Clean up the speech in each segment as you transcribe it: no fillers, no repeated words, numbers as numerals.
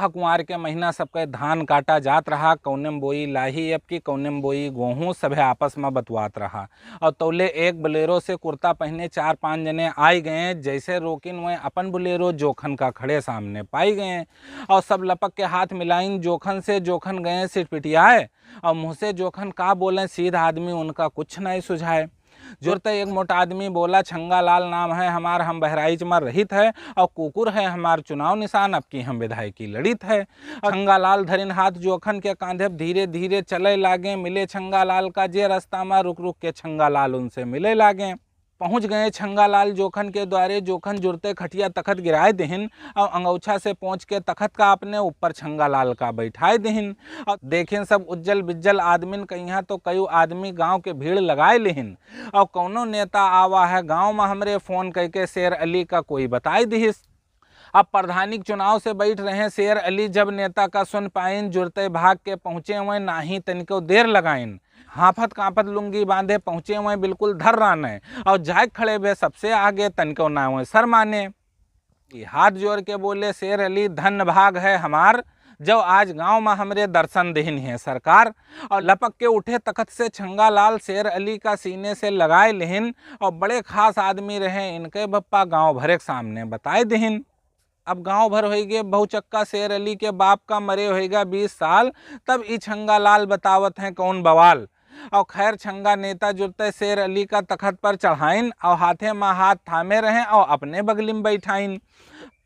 कुंवार के महीना सबके धान काटा जात रहा, कौने में बोई लाही अब की, कौने में बोई गेहूँ, सभे आपस में बतवात रहा। और तौले एक बोलेरो से कुर्ता पहने 4-5 जने आई गए, जैसे रोकिन वह अपन बोलेरो जोखन का खड़े सामने पाई गए और सब लपक के हाथ मिलाइन जोखन से। जोखन गए सिटपिटियाए और मुँह से जोखन का बोले, सीधा आदमी उनका कुछ नहीं सुझाए। जुरते एक मोटा आदमी बोला, छंगा लाल नाम है हमार, हम बहराइच में रहित है और कुकुर है हमार चुनाव निशान, अब की हम विधायकी लड़ित है। छंगा लाल धरिन हाथ जोखन के कांधे धीरे धीरे चले लागे, मिले छंगा लाल का जे रास्ता में रुक रुक के छंगा लाल उनसे मिले लागे। पहुंच गए छंगा लाल जोखन के द्वारे। जोखन जुड़ते खटिया तखत गिराए दहिन और अंगौछा से पहुंच के तखत का अपने ऊपर छंगा लाल का बैठाए दहिन। और देखें सब उज्जल बिज्जल आदमिन, कहीं तो कई आदमी गांव के भीड़ लगाए लेहिन और कौनो नेता आवा है गांव में हमरे फोन करके शेर अली का कोई बताए दिहिस। अब प्रधानिक चुनाव से बैठ रहे शेर अली, जब नेता का सुन पाइन जुड़ते भाग के पहुंचे हुए, ना ही तनिको देर लगाइन। हाफत कांपत लुंगी बांधे पहुंचे हुए बिल्कुल धर राने और जाग खड़े हुए सबसे आगे, तनिको ना हुए सर माने। हाथ जोड़ के बोले शेर अली, धन भाग है हमार जो आज गांव में हमरे दर्शन देहिन है सरकार। और लपक के उठे तखत से छंगा लाल शेर अली का सीने से लगाए लेहिन और बड़े खास आदमी रहे इनके बप्पा गांव भरे के सामने बताए देहिन। अब गांव भर होइगे बहुचक्का शेर अली के बाप का मरे होएगा 20 साल, तब ई छंगा लाल बतावत हैं कौन बवाल। और खैर छंगा नेता जुड़ते शेर अली का तखत पर चढ़ाइन और हाथे में हाथ थामे रहें और अपने बगली में बैठाइन।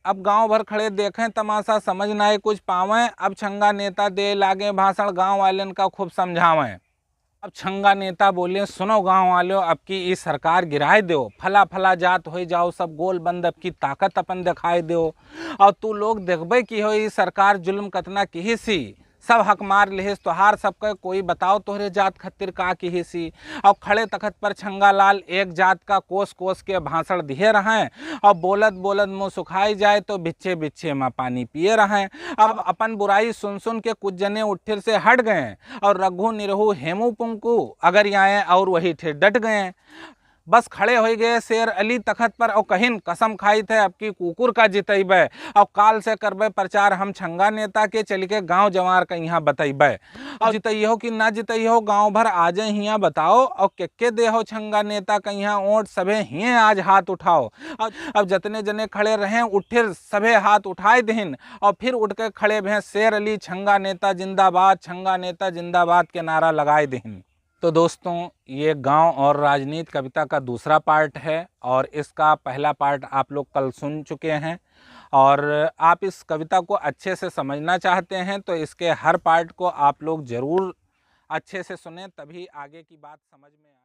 अब गांव भर खड़े देखें तमाशा, समझ ना आए कुछ पावें। अब छंगा नेता दे लागे भाषण, गांव वालन का खूब समझावें। अब छंगा नेता बोले, सुनो गांव वालों, अब की इस सरकार गिराए दो, फला फला जात हो जाओ सब गोल बंद, अब की ताकत अपन दिखाए दो। और तू लोग देखबे की हो इस सरकार जुल्म कतना की सी, सब हक मार लेहिस तोहार सबके, कोई बताओ तोहरे जात खतिर का की सी। और खड़े तखत पर छंगा लाल एक जात का कोस कोस के भाषण दिए रहें और बोलत बोलत मुँह सुखाई जाए तो बिच्छे बिच्छे में पानी पिए रहें। अब अपन बुराई सुन सुन के कुछ जने उठिर से हट गए और रघु निरहु हेमू पुंकू अगर आए और वही ठे डट गए। बस खड़े हो गए शेर अली तखत पर और कहिन कसम खाई थे अब की कुकुर का जितेबे और काल से करबे प्रचार हम छंगा नेता के, चल के गांव जवार का यहाँ बतेबे। और जितइहो कि ना जितइहो गांव भर आज हियाँ बताओ और के दे हो छंगा नेता का यहाँ ओट, सभे हिये आज हाथ उठाओ। अब जितने जने खड़े रहे उठिर सभे हाथ उठाए दहिन और फिर उठ के खड़े भे शेर अली छंगा नेता जिंदाबाद, छंगा नेता जिंदाबाद के नारा लगाए दहिन। तो दोस्तों ये गांव और राजनीति कविता का दूसरा पार्ट है और इसका पहला पार्ट आप लोग कल सुन चुके हैं। और आप इस कविता को अच्छे से समझना चाहते हैं तो इसके हर पार्ट को आप लोग ज़रूर अच्छे से सुने, तभी आगे की बात समझ में आए।